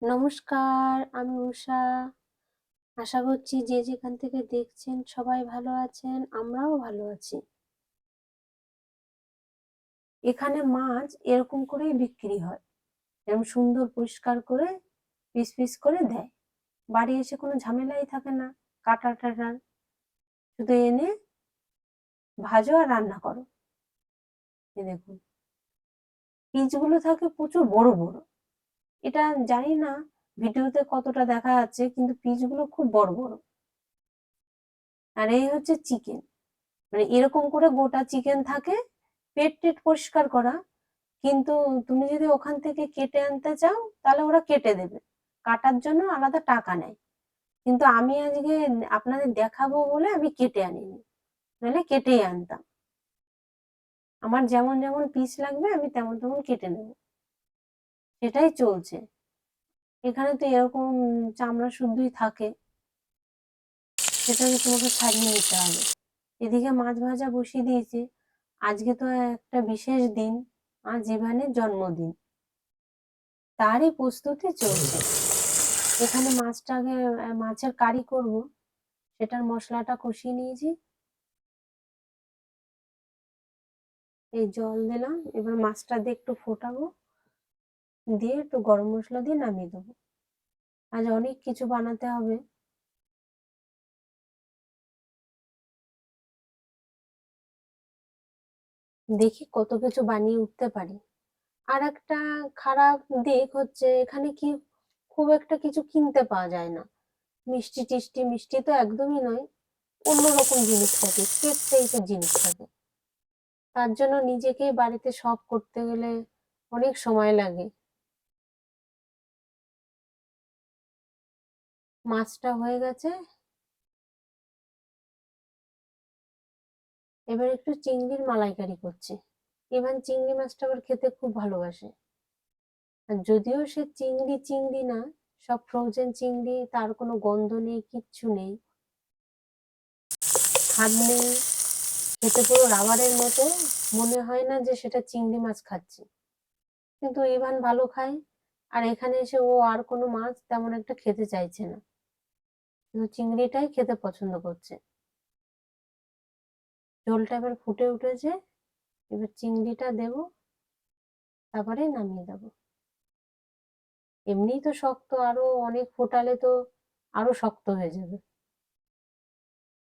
নমস্কার, আমি উষা। আশা করছি যে যেখান থেকে দেখছেন সবাই ভালো আছেন, আমরাও ভালো আছি। এখানে মাছ এরকম করেই বিক্রি হয়, এরকম সুন্দর পরিষ্কার করে পিস পিস করে দেয়। বাড়ি এসে কোনো ঝামেলাই থাকে না কাটা টাটার, শুধু এনে ভাজো আর রান্না করো। এই দেখুন, পিসগুলো থাকে প্রচুর বড় বড়। এটা জানি না ভিডিওতে কতটা দেখা যাচ্ছে, কিন্তু পিসগুলো খুব বড় বড়। আর এই হচ্ছে চিকেন, মানে এরকম করে গোটা চিকেন থাকে, পেট টেট পরিষ্কার করা। কিন্তু তুমি যদি ওখান থেকে কেটে আনতে চাও তাহলে ওরা কেটে দেবে, কাটার জন্য আলাদা টাকা নেয়। কিন্তু আমি আজকে আপনাদের দেখাবো বলে আমি কেটে আনিনি, নাহলে কেটেই আনতাম। আমার যেমন যেমন পিস লাগবে আমি তেমন তেমন কেটে নেব, সেটাই চলছে। এখানে তো এরকম চামড়া শুদ্ধই থাকে, সেটাকে তোমাকে ছাড়িয়ে নিতে হবে। এদিকে মাছ ভাজা বসিয়ে দিয়েছি। আজকে তো একটা বিশেষ দিন, আজ ইভানের জন্মদিন, তারই প্রস্তুতি চলছে। এখানে মাছটাকে মাছের কারি করব, সেটার মশলাটা কষিয়ে নিয়েছি। এই জল দিলাম, এবার মাছটা দিয়ে একটু ফোটাবো, দিয়ে একটু গরম মশলা দিয়ে নামিয়ে দেবো। আজ অনেক কিছু বানাতে হবে। দেখি কত কিছু বানিয়ে উঠতে পারি। আর একটা খারাপ দিক হচ্ছে এখানে কি খুব একটা কিছু কিনতে পাওয়া যায় না। মিষ্টি টিষ্টি, মিষ্টি তো একদমই নয়, অন্যরকম জিনিস থাকে, কেক টাইপের জিনিস থাকে। তার জন্য নিজেকেই বাড়িতে সব করতে গেলে অনেক সময় লাগে। মাছটা হয়ে গেছে, এবার একটু চিংড়ির মালাইকারি করছি। ইভান চিংড়ি মাছটা আবার খেতে খুব ভালোবাসে। আর যদিও সে চিংড়ি চিংড়ি না, সব ফ্রোজেন চিংড়ি, তার কোনো গন্ধ নেই, কিচ্ছু নেই, স্বাদ নেই, খেতে পুরো রাবারের মতো, মনে হয় না যে সেটা চিংড়ি মাছ খাচ্ছি। কিন্তু ইভান ভালো খায়, আর এখানে এসে ও আর কোনো মাছ তেমন একটা খেতে চাইছে না, শুধু চিংড়িটাই খেতে পছন্দ করছে। ঝোলটা এবার ফুটে উঠেছে, এবার চিংড়িটা দেব, তারপরে নামিয়ে দেবো। এমনিই তো শক্ত, আরো অনেক ফোটালে তো আরো শক্ত হয়ে যাবে।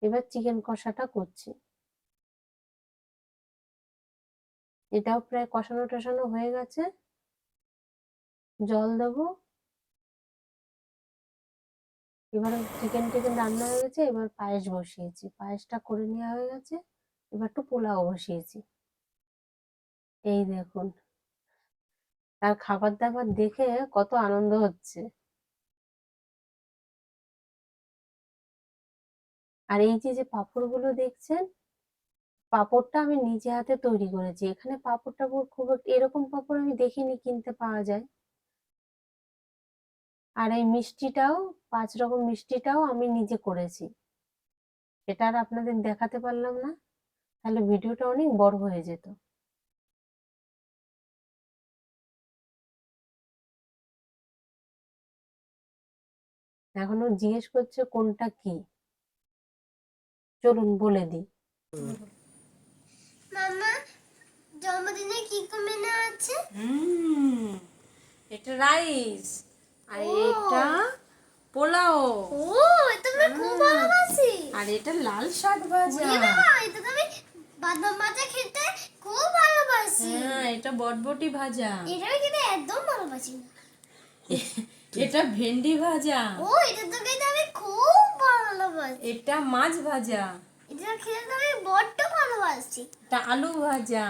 এবার চিকেন কষাটা করছি, এটাও প্রায় কষানো টষানো হয়ে গেছে। জল দেবো। এবার চিকেন টিকেন রান্না হয়ে গেছে, এবার পায়েস বসিয়েছি, পায়েসটা করে নেওয়া হয়ে গেছে। এবার একটু পোলাও বসিয়েছি। এই দেখুন, তার খাবার দাবার দেখে কত আনন্দ হচ্ছে। আর এই যে যে পাঁপড়গুলো দেখছেন, পাঁপড়টা আমি নিজে হাতে তৈরি করেছি। এখানে পাঁপড় টাপড় খুব এরকম পাঁপড় আমি দেখিনি কিনতে পাওয়া যায়। আর এই মিষ্টিটাও, 5 রকম মিষ্টিটাও আমি নিজে করেছি। সেটা আর আপনাদের দেখাতে পারলাম না, তাহলে ভিডিওটা অনেক বড় হয়ে যেত। এখনো জিজ্ঞেস করছে কোনটা কি, চলুন বলে দিই। মামা, জন্মদিনে কি মেনু আছে? এটা রাইস, আর এটা পোলাও, ও, এটা আমি খুব ভালোবাসি। আর এটা লাল শাক ভাজা। ওরে বাবা, এটা তো আমি বাদাম ভাজা খেতে খুব ভালোবাসি। হ্যাঁ, এটা বটবটি ভাজা। এটা আমি খেতে একদম ভালোবাসি না। এটা ভেন্ডি ভাজা। ও, এটা তো খেতে আমি খুব ভালোবাসি। এটা মাছ ভাজা। এটা খেতে আমি বড্ড ভালোবাসি। এটা আলু ভাজা।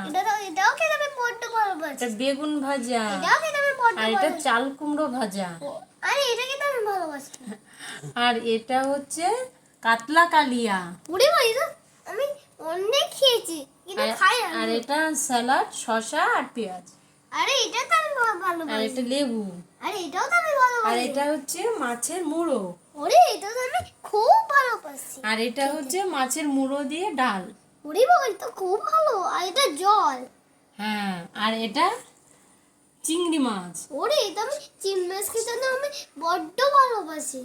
এটাও খেতে আমি বড্ড ভালোবাসি। এটা বেগুন ভাজা। এটাও খেতে আমি বড্ড আর এটা ভালোবাসি। চাল কুমড়ো ভাজা। আরে এটা খেতে আমি ভালোবাসি না। আর এটা হচ্ছে কাতলা কালিয়া। ওরে বাবা, এটা আমি অনেক খেয়েছি, কিন্তু খাই না। আর এটা স্যালাড, শসা আর পেঁয়াজ। আরে এটা তো আমি আর ভালোবাসি। এটা লেবু। আরে এটাও তো আমি আর ভালোবাসি। এটা হচ্ছে মাছের মুড়ো। ওরে, এটা তো আমি খুব ভালোবাসি। আর এটা হচ্ছে মাছের মুড়ো দিয়ে ডাল। ওরে বাবা, এটা খুব ভালো। আর এটা জল। হ্যাঁ, আর এটা চিংড়ি মাছ। ওরে এটা আমি চিংড়ি মাছ খেতে না আমি বড্ড ভালোবাসি।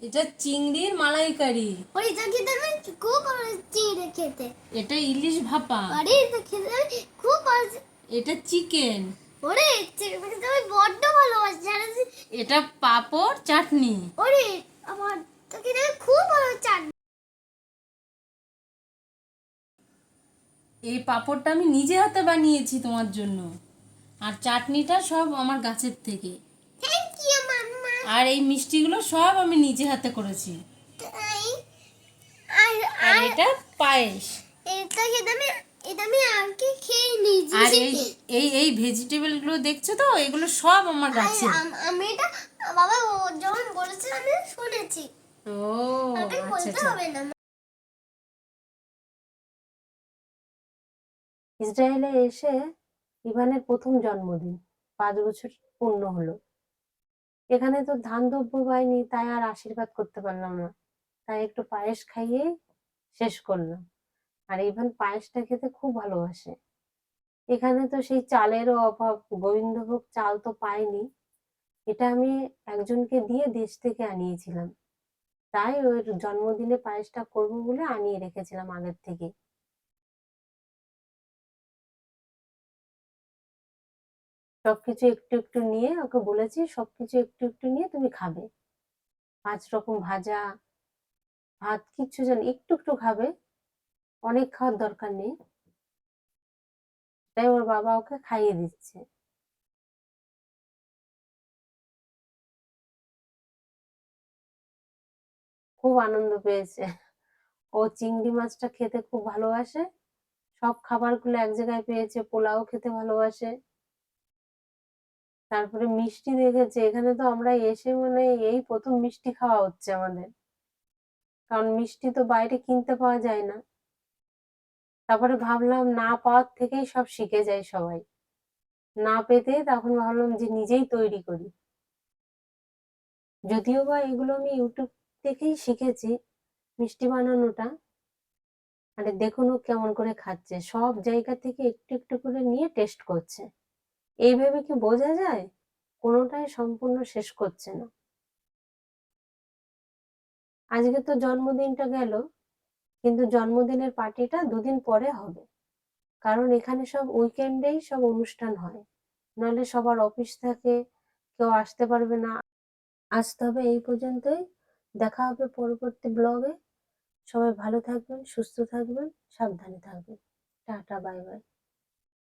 এটা চিংড়ির মালাইকারি। ওরে এটা খেতে আমি খুব ভালো চিংড়ি খেতে। এটা ইলিশ ভাপা। আরে এটা খেতে আমি খুব ভালো। এটা চিকেন। ওরে চিংড়ি খেতে আমি বড্ড ভালোবাসি জানিস। এটা পাঁপড় চাটনি। ওরে আমার তো খেতে আমি খুব ভালো চাটনি। এই পাঁপড়টা আমি নিজে হাতে বানিয়েছি তোমার জন্য, আর চাটনিটা সব আমার গাছের থেকে, থ্যাংক ইউ মাম্মা। আর এই মিষ্টিগুলো সব আমি নিজে হাতে করেছি। আর আর এটা পায়েস। এটা খেতে আমি এটা আমি আগে খেয়ে নিয়েছি। আর এই এই এই ভেজিটেবল গুলো দেখছো তো, এগুলো সব আমার গাছে। আমি এটা বাবা ও যখন বলেছে আমি শুনেছি। ও আমাকে আচ্ছা বলতে আচ্ছা। হবে না। ইসরায়েলে এসে ইভানের প্রথম জন্মদিন, 5 বছর পূর্ণ হলো। এখানে তো ধান দ্রব্য পাইনি, তাই আর আশীর্বাদ করতে পারলাম না, তাই একটু পায়েস খাইয়ে শেষ করলাম। আর ইভান পায়েসটা খেতে খুব ভালোবাসে। এখানে তো সেই চালেরও অভাব, গোবিন্দভোগ চাল তো পাইনি। এটা আমি একজনকে দিয়ে দেশ থেকে আনিয়েছিলাম, তাই ওর জন্মদিনে পায়েসটা করবো বলে আনিয়ে রেখেছিলাম আগের থেকে। সবকিছু একটু একটু নিয়ে ওকে বলেছি, সবকিছু একটু একটু নিয়ে তুমি খাবে। 5 রকম ভাজা, ভাত, কিচ্ছু যেন একটু একটু খাবে, অনেক খাওয়ার দরকার নেই। তাই ওর বাবা ওকে খাইয়ে দিচ্ছে। খুব আনন্দ পেয়েছে। ও চিংড়ি মাছটা খেতে খুব ভালোবাসে, সব খাবারগুলো এক জায়গায় পেয়েছে। পোলাও খেতে ভালোবাসে। তারপরে মিষ্টি দেখেছে, এখানে তো আমরা এসে মানে এই প্রথম মিষ্টি খাওয়া হচ্ছে আমাদের, কারণ মিষ্টি তো বাইরে কিনতে পাওয়া যায় না। তারপরে ভাবলাম না পাওয়ার থেকেই সব শিখে যায় সবাই, না পেতে তখন ভাবলাম যে নিজেই তৈরি করি। যদিও বা এগুলো আমি ইউটিউব থেকেই শিখেছি, মিষ্টি বানানোটা। আরে দেখুন ও কেমন করে খাচ্ছে, সব জায়গা থেকে একটু একটু করে নিয়ে টেস্ট করছে। এইভাবে কি বোঝা যায়? কোনোটাই সম্পূর্ণ শেষ করছে না। আজকে তো জন্মদিনটা গেল, কিন্তু জন্মদিনের পার্টিটা 2 দিন পরে হবে, কারণ এখানে সব উইকেন্ডেই সব অনুষ্ঠান হয়, নাহলে সবার অফিস থাকে, কেউ আসতে পারবে না। আজ তবে এই পর্যন্তই, দেখা হবে পরবর্তী ব্লগে। সবাই ভালো থাকবেন, সুস্থ থাকবেন, সাবধানে থাকবেন। Tata, bye bye.